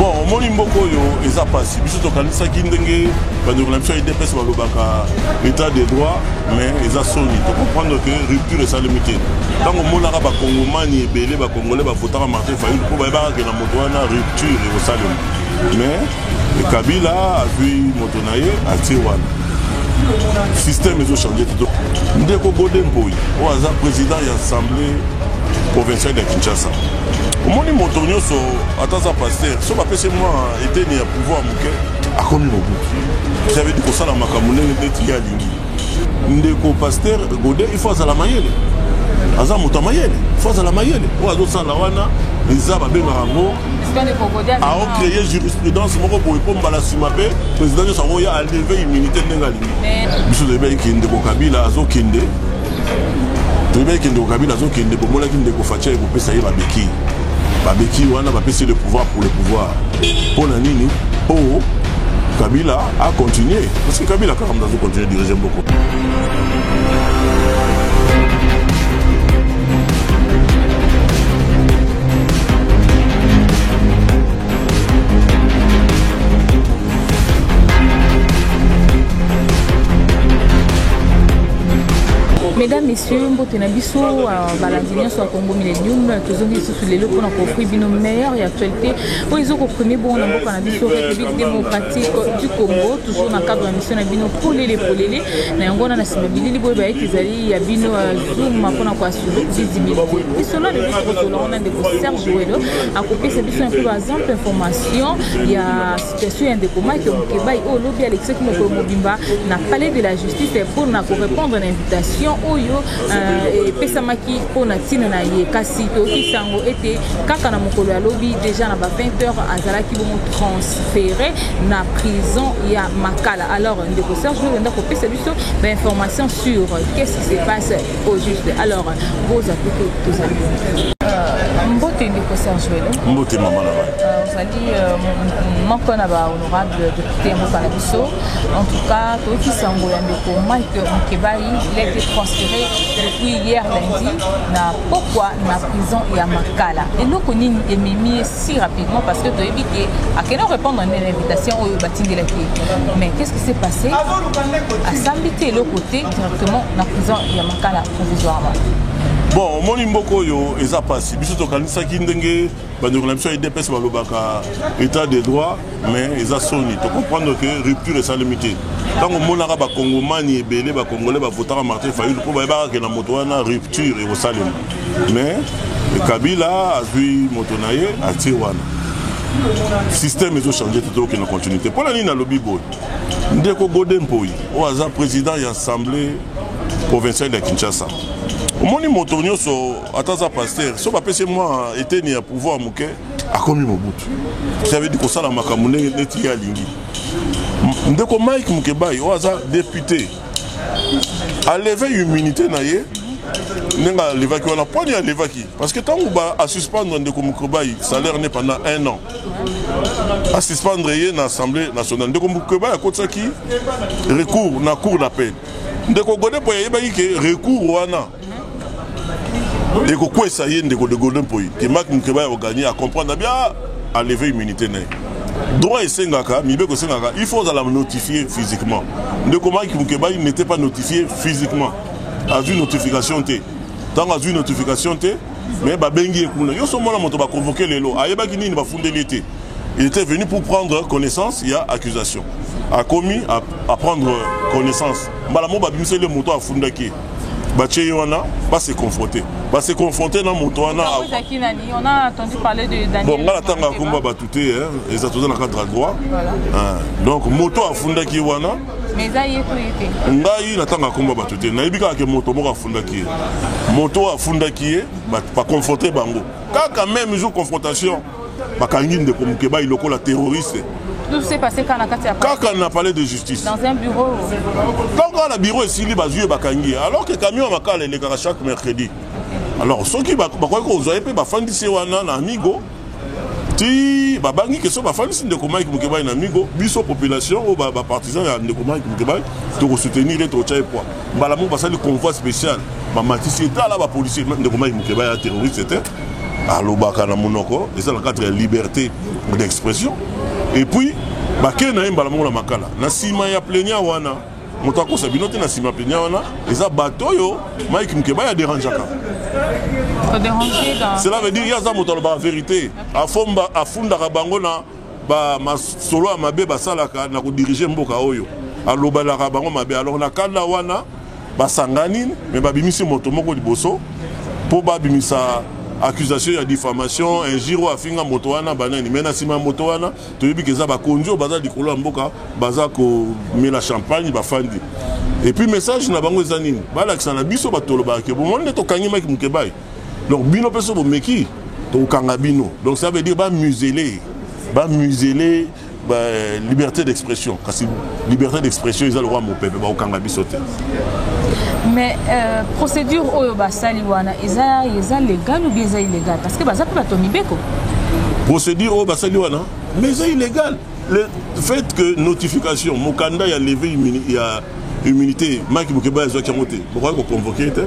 Bon, mon imboko yo eza passé. Biso to kanisa ki ndenge bandeko na biso IDPS balobaka état de droit mais eza soni. To comprendre que rupture est limité. Tant que monaka ba Congomani ebele ba Congolais ba votaka Martin Fayulu pour ba ba que na moto wana rupture et salement. Mais Kabila a vu moto naye a tirwana. Système est changé tout. Ndeko Godemboy, au hasard président de l'Assemblée provinciale de Kinshasa. Au moment où moto nyoso atasa pasteur, so ba pese moi était ni à pouvoir muke a komi mobutu. J'avais dit que ça la makamune n'était ya lingi. Ndeko pasteur Godé il faut à la mayele. Aza moto mayele, il faut à la mayele. Ou azo sa la wana, les aba benga rango. A créé jurisprudence, moko pour répondre à la Simapé, président de Sangoya a levé l'immunité de Nengali. Monsieur le Béki Kinde Kabila, Azo Kinde. Le Béki Kinde Kabila, Azo Kinde, pour moi, Kinde Kofacha et pour Pessaï Babeki. Babeki, on a passé le pouvoir pour le pouvoir. Pour Nanini, oh, Kabila a continué. Parce que Kabila, quand même, a continué à diriger beaucoup. Mesdames, Messieurs, Mbotenabiso, Balandiniens sur Congo Millennium, tous les sous les locaux ont offert une meilleure actualité. Pour les autres premiers, bon, on a beaucoup République démocratique du Congo, toujours dans le cadre de la mission Nabino pour les polélés. N'ayons na simabili libo ba ekizali ya bino zoom makona kwa visibilité. Et cela le notre on a des Serge Welo a copié cette mission un peu par exemple information il y a situation indécoma que Mkebai au lobby Alexis Kimoko Mobimba n'a parlé de la justice pour répondre à l'invitation oyo pesamaki pona tina na ye kasi to kisango ete kaka na mokolo ya lobby déjà na ba 20h azalaki bomo transféré na prison ya Makala. Alors ndeko Serge Welo ndako pesa biso ba information sur qu'est-ce qui se passe au juste. Alors vos appliqués tous amis Mbote ndeko Serge Welo Mbote mama là. Vous allez manquer na ba honorable député Mboka biso. En tout cas to kisango ya ndeko Mike Mkebai il a été transféré depuis hier lundi na pourquoi na prison et à Makala. Et nous connaissons Emimi si rapidement parce que tu as évité à quelle heure répondre à une invitation au bâtiment de la quai. Mais qu'est-ce qui s'est passé? À s'inviter l'autre côté directement na prison et à Makala provisoirement. Bon, mon imboko yo eza passé. Biso to kanisa ki ndenge bandeko na biso IDPS balobaka état de droit mais eza soni. To comprendre que rupture est limité. Tant que monaka ba Congomani ebele ba Congolais ba votaka Martin Fayulu pour ba ba que na moto wana rupture et salement. Mais Kabila a vu moto naye a tirwana. Système est changé tout au que na continuité. Pour la ligne na lobby boy. Ndeko Godemboy, au hasard président de l'Assemblée provinciale de Kinshasa. Moni motonyo so ataza pasteur so ba pese moi était ni à pouvoir muke a komi mobutu. J'avais dit que ça la makamune neti ya lingi. Ndeko Mike Mkebai au hasard député a levé l'immunité na ye nenga levaki on a pas ni a levaki parce que tant ba a suspendre Ndeko Mkebai salaire n'est pendant 1 an. A suspendre ye na Assemblée nationale Ndeko Mkebai a kotsaki recours na cour d'appel. Ndeko Godemboy yebaki ke recours wana et quoi ça y est de Godemboy que Marc Mkebai a gagné à comprendre bien à lever l'immunité. Droit et Sengaka, il faut la notifier physiquement. De comment Mkebai n'était pas notifié physiquement. A vu notification T. Tant a vu notification T, mais Babengi et Kuna. Yo sommes là, on va convoquer les lots. Ayeba Gini va fonder l'été. Il était venu pour prendre connaissance, il y a accusation. A commis à prendre connaissance. Malamo Babimse le moto à Fundaki. Bacheyoana va se confronter. Va se confronter dans mon toit. On a entendu parler de Daniel. Bon, là, tant qu'on va batouter, ils ont tous dans le cadre droit. Donc, moto à Fundaki wana. Mais ça y est, tout était. Ngaï, la tant qu'on va batouter. Naïbika que moto à Fundaki. Moto à Fundaki, pas confronter Bango. Quand même, jour confrontation, Bakangine de Komukeba, il est la terroriste. Tout s'est passé quand on a parlé de justice. Dans un bureau. Quand le bureau est signé, alors que le camion est chaque mercredi. Alors, ceux qui ont un amigo, ti babangi que so ba famille de comment Mkebai na amigo, biso population ou ba partisans de comment Mkebai to soutenir et to tchai poids. Balamo ba sali convoi spécial, ba matisi eta là ba policier de comment Mkebai a terroriste était. alobaka na monoko eza na cadre ya liberté d'expression et puis bakene na yembala mongo na makala na sima ya plenia wana moto akosa bino te na sima plenia wana eza bato oyo Mike Mukeba ya dérangeaka. Cela veut dire yaza moto alobaka vérité afundaka bango na ba masolo ya mabe basalaka na kodirige mboka oyo alobalaka bango mabe. Alors na kala wana basangani mais babimisi moto moko liboso po babimisa accusation ya diffamation injure afinga moto wana banani mais na sima moto wana toyebi keza bakonzi oyo baza likolo ya mboka baza komela champagne bafandi. Et puis message na bango eza nini balakisa na biso batolobaka ke bomoni nde tokangi Mike Mukeba donc bino mpe so bomeki tokanga bino donc ça veut dire bamuseler liberté d'expression kasi liberté d'expression eza le roi mopepe baokanga biso te. Mais procédure oyo basali wana eza légal ou bien eza illégal parce que baza pe bato mibeko procédure oyo basali wana mais eza illégal. Le fait que notification mokanda ya levé immunité Mike Mukeba ezwaki yango te bokoki koconvoquer te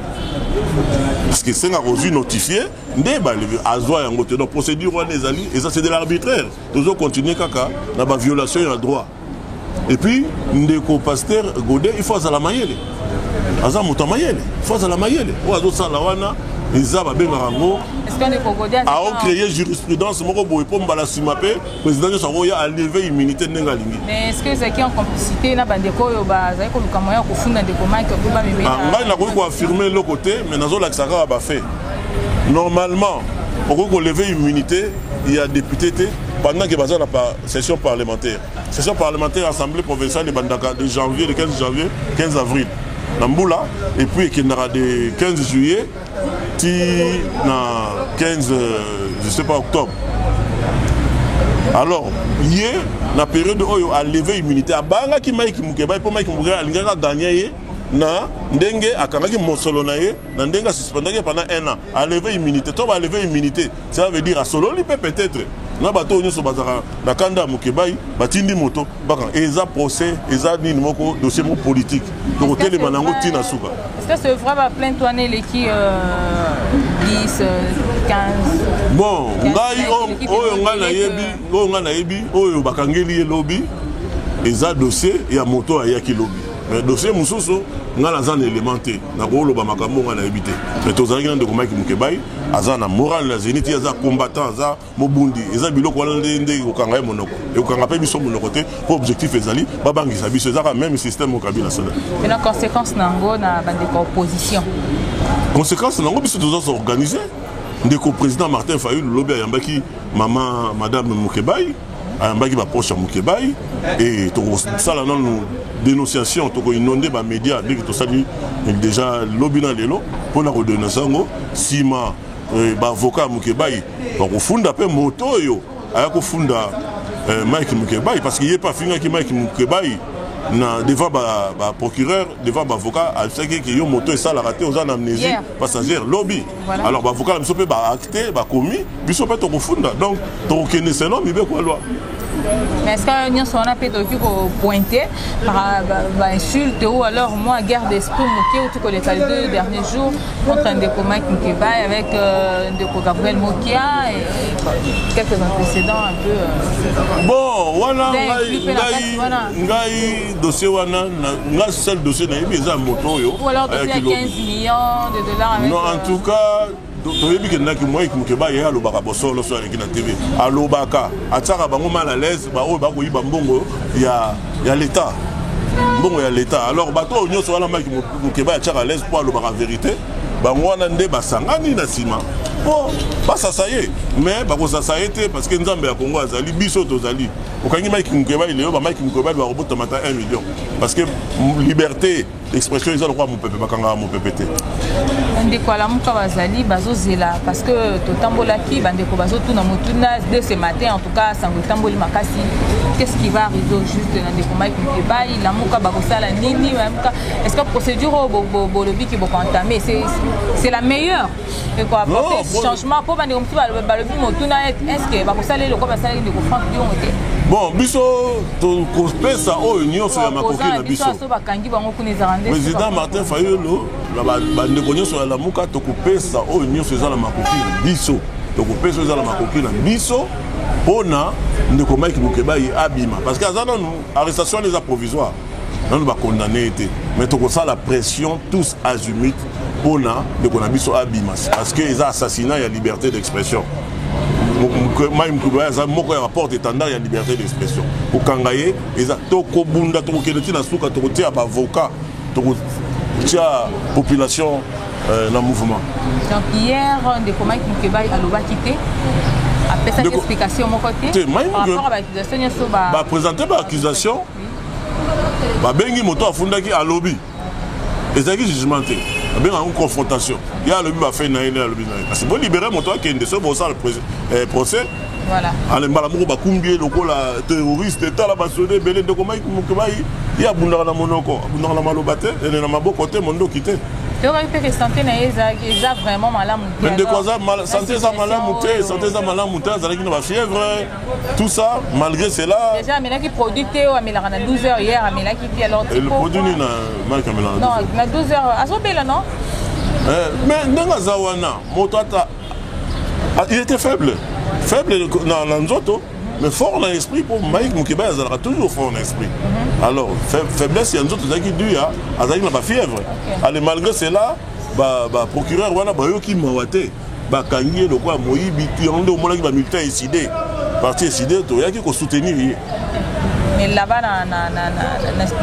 parce que senga kozwi notifié nde balevé azwa yango te. Donc procédure wana ezali eza c'est de l'arbitraire tozo continuer kaka na baviolation ya droit. Et puis ndeko pasteur Godé il faut azala mayele aza moto mayele il faut azala mayele o azosala wana eza babengaka yango ao créer jurisprudence moko boye po mbala nsima mpe président nyonso yango ya alevé immunité ndenge alingi. Mais est-ce que ezalaki en complicité na bandeko oyo bazali koluka moya kofunda ndeko Mike po bamemeli ngai nakoki koaffirme eloko te mais nazolakisa kaka bafe. Normalement okoki kolevé immunité ya député te pendant que baza na session parlementaire assemblée provinciale de janvier, de 15 janvier 15 avril Namboula, et puis qui n'aura de 15 juillet na 15 je sais pas octobre. Alors hier na période oyo a levé immunité abanga ki Mike Mukeba pour Mike Mukeba alingaka gagner na ndenge akangaki mosolo na ye na ndenge suspendaki pendant 1 an a levé immunité to ba levé immunité ça veut dire a solo li peut-être na bato nyonso bazaka na kanda Mukeba batindi moto baka eza procès eza nini moko dossier mo politique donc telema nango tina suka. Est-ce que c'est vrai ba plainte wana eleki 10 15 bon ngai oyo nga na yebi oyo bakangeli ye lobi eza dossier ya moto ayaki lobi mais dossier mususu nga naza na élémenté na koloba makambo nga na yebi te mais tozalaki na ndeko Mike Mukeba aza na moral na zénith aza combattant aza mobundi eza biloko wana nde kokanga ye monoko ekokanga mpe biso monoko te po objectif ezali babangisa biso ezaka même système okabila national. Mais la conséquence nango na bandeko opposition conséquence nango biso toza s'organiser ndeko président Martin Fayulu lobi ayambaki madame Mukeba ayambaki baproche ya Mukeba et tokosala nanu dénonciation toko inondé ba média ndenge tosali déjà lobi na lelo mpona kodénoncer yango sima baavocat Mukeba bakofunda mpe moto oyo aya kofunda Mike Mukeba parce qu'il n'y a pas fini avec Mike Mukeba na devant ba procureur devant ba avocat a fait que yo moto et ça la raté aux amnésie passagère lobby voilà. Alors ba avocat biso pe ba acté ba commis biso pe to kofunda donc to connaissez non mais quoi loi. Mais est-ce que nous sommes pointé par insulte ou alors moi guerre d'esprit moqué ou tout les 2 derniers jours contre un déco Mike Mukeba avec un déco Gabriel Mokia et quelques antécédents un peu bon voilà ngai dossier wana nga seul dossier na yebi eza moto yo ou alors dossier à 15 millions de dollars avec non en tout cas toyebi ke ndaki Mike Mukeba ye alobaka bosolo so aleki na TV alobaka ataka bango mal à l'aise ba oyo bakoyiba mbongo ya l'état mbongo ya l'état alors bato nyonso wana Mike Mukeba ataka à l'aise pour alobaka vérité bango wana nde basangani na sima po basasa ye mais bakosasa ye te parce que nzambe ya Congo azali biso tozali okangi Mike Mukeba lelo ba Mike Mukeba bakobota mata 1 million parce que liberté d'expression ils ont le droit mon peuple bakanga mon peuple te ndeko ala muka bazali bazozela parce que totambolaki bandeko bazotuna motuna de ce matin en tout cas sango tamboli makasi qu'est-ce qui va arriver au juste dans ndeko Mike Mukeba la muka bakosala nini est-ce que procédure bolobi qui boko entamé c'est la meilleure et quoi apporter ce changement pour bandeko muka balobi motuna est-ce que bakosala le quoi basala ndeko Franck Diongote bon biso to kopesa oyo nyonso ya makoki na biso président Martin Fayulu bandeko nyonso ya lamuka tokopesa oyo nyonso eza na makoki biso donc peso za la makoki na biso pona ndeko Mike Mukebai abima parce que azana arrestation les provisoire non va condamner été mais to ça la pression tous azimuts pona ndeko na biso abima parce que ils assassinat et liberté d'expression. Mike Mukebai aza moko ya rapport étendard ya liberté d'expression okangaye eza toko bunda toko keleti na suka toko tia ba avocat toko tia population dans le mouvement. Donc hier, ndeko Mike Mukebai a quitté. Après cette explication, mon côté, par rapport à l'accusation, il y a présenté l'accusation. Bengi moto a fondé à lobby. Et ça qui jugementé. Il y a une confrontation. Il y a le lobby qui a fait une lobby. C'est bon libérer moto qui est le procès. Voilà. Alors malamu ba kumbie loko la terroriste état la basodé belé ndeko Mike Mukebai. Il y a bunda na monoko, bunda na malobate et na maboko te mondo quitté. Donc, il peut santé n'a vraiment mal à monter. Mais de quoi ça, santé ça mal à monter, santé ça mal à monter, ça qui n'a fièvre, tout ça, malgré cela. Déjà, mais là qui produit Théo, mais là on a 12 heures hier, mais là qui dit alors. Et le produit n'a mal qu'à mélanger. Non, on a 12 heures. À son là, non? Mais dans Zawana, Motata, il était faible, faible dans l'anzoto. Mais fort dans l'esprit pour Mike Mukebai, il sera toujours fort dans l'esprit. Alors, faiblesse, il y a un autre qui dit, il n'a pas fièvre. Allez, malgré cela, le procureur, qui m'a ouaté, Kangi, le quoi, Moïbi, il y a un militaire décidé. Parti décidé, il y a qui soutenir. Mais là-bas, dans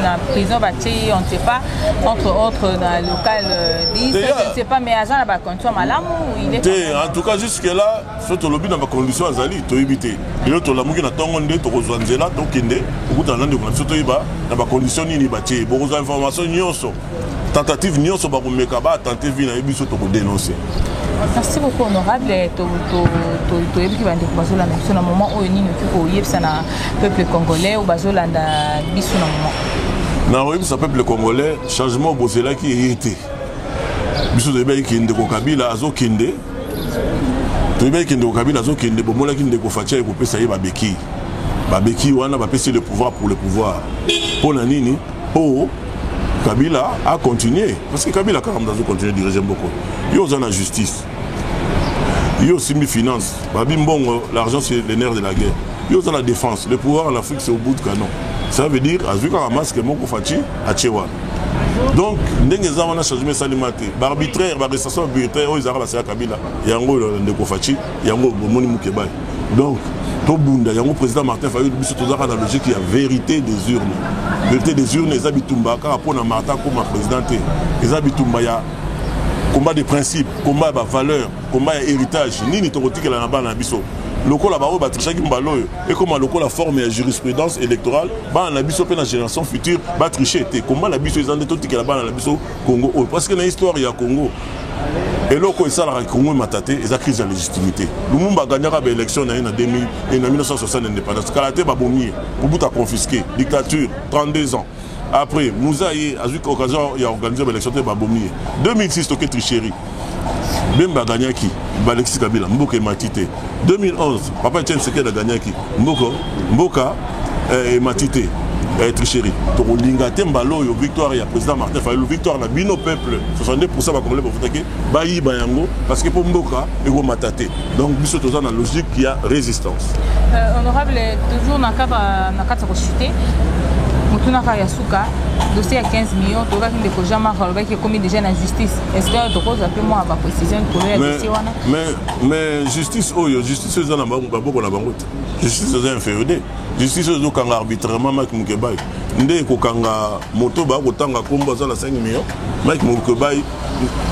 la prison, on ne sait pas, entre autres, dans le local 10, je ne sais pas, mais agent là-bas, quand tu as mal il est. En tout cas, jusque-là, surtout le but dans ma condition, Azali, tu as évité. Et là, tu as la mouille, tu as tongonde, tu as rejoint Zela, tu as kende, au bout d'un an de surtout, dans ma condition, il y a des informations, tentative, il y a des tentative, il y a des dénoncer. Merci beaucoup, honorable. Tu es qui va moment où il y a un peuple congolais ou bazolanda biso na moment. Non, peuple congolais, changement au Bosela qui a été. Biso de Béki qui est de Kabila, Azo Kinde. Tu es qui est de Kabila, Azo Kinde, Bomola qui est de Kofatia et Kopé Saïe Babeki. Babeki, on a passé le pouvoir pour le pouvoir. Pour Nanini, pour Kabila a continué. Parce que Kabila, quand même, a continué à diriger beaucoup. Il y a la justice. Il y a aussi les finances. L'argent, c'est les nerfs de la guerre. Il y a la défense. Le pouvoir en Afrique, c'est au bout de canon. Ça veut dire, à Zuka Ramas, que mon Fati, à Tchewa. Donc, nous avons changé ça alimentaire. Arbitraire, l'arrestation arbitraire, ils ont passé à Kabila. Il y a un gros de Kofati, il y a un gros de Mukebai. Donc, Tobunda, il y a un président Martin Fayou, dans la logique, il y a vérité des urnes. Vérité des urnes, les Abitumba, car après, on a Martin comme président. Les Abitumba, il y a combat de principes, combat de valeurs, combat d'héritage. Ni ni torotique la naba na biso. Loko la baro batrisha ki mbalo et comment loko la forme et jurisprudence électorale ba na biso pe na génération future ba tricher té combat la biso ezande torotique la ba na biso Congo parce que na histoire ya Congo et loko esala la Congo mataté eza crise de légitimité. Lumumba gagnera ba élection na 2000 et en 1960 indépendance. Kalaté ba bomier pour bout à confisquer dictature 32 ans. Après, Mouzaï a eu l'occasion d'organiser l'élection de Babomier. 2006, Toké Tricherie. Bemba Ganyaki, Alexis Kabila, Mboka Matite. 2011, Papa Etienne Seked a Ganyaki, Mboka et Matite, Tricherie. Toro Linga Tembalo, victoire, il y a président Martin Fayou, victoire, na bino peuple, 62% va Congolais pour voter, Bayi Bayango, parce que pour Mboka, il y a Matate. Donc, nous sommes dans la logique qui a résistance. Honorable, toujours dans le cadre de la chuter. Mutunaka Yasuka, dossier à 15 millions, tu vois qu'il y a des gens qui ont commis déjà la justice. Est-ce que tu peux appeler moi à ma précision pour le dossier? Mais justice, justice, c'est un peu la banque. Justice, c'est un féodé. Justice, c'est un arbitrairement, Mike Mukebai. Ndé Kokanga, Moto, Bakotanga, Komba, 5 millions. Mike Mukebai.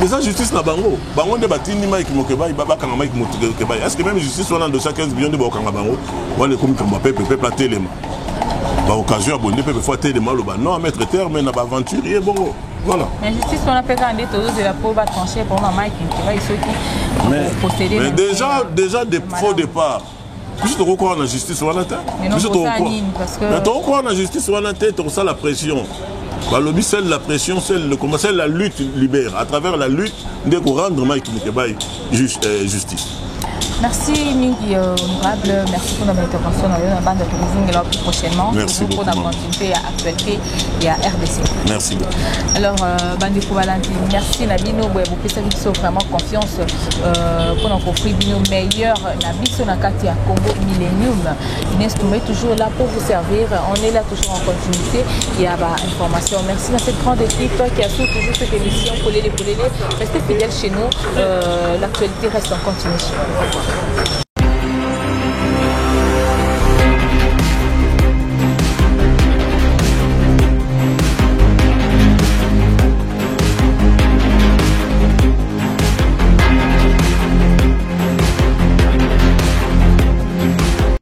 Mais ça, justice, na bango. Bango de batini, Mike Mukebai, Babakanga, Mike Mukebai. Est-ce que même justice, on a de 15 millions de Bakanga Bango? On a les commis comme peuple à téléma. Par occasion, on peut faire des mal au non à mettre terme, mais n'a pas aventurier, bon. Voilà. La justice, on a fait un détour de la pauvre tranchée pour Mike qui va ici procéder. Mais déjà des faux départs. Plus de recours à la justice sur la tête. Mais non, parce que. Mais tu recours à la justice sur la tête, on sent la pression. Le lobby, c'est la pression, c'est le combat, c'est la lutte libère. À travers la lutte, dès qu'on rendre Mike Mukebai justice. Merci Mingi honorable, merci pour notre intervention dans la bande de tourisme et là plus prochainement. Merci beaucoup. Pour la continuité à actualité et à RDC. Merci beaucoup. Alors, bande pour Valentine, merci Nabino, vous pouvez vraiment confiance pour nous offrir Bino meilleur Nabiso Nakati à Congo Millennium. Inès Toumé toujours là pour vous servir. On est là toujours en continuité. Il y a information. Merci à cette grande équipe qui a toujours cette émission. Restez fidèles chez nous. L'actualité reste en continu.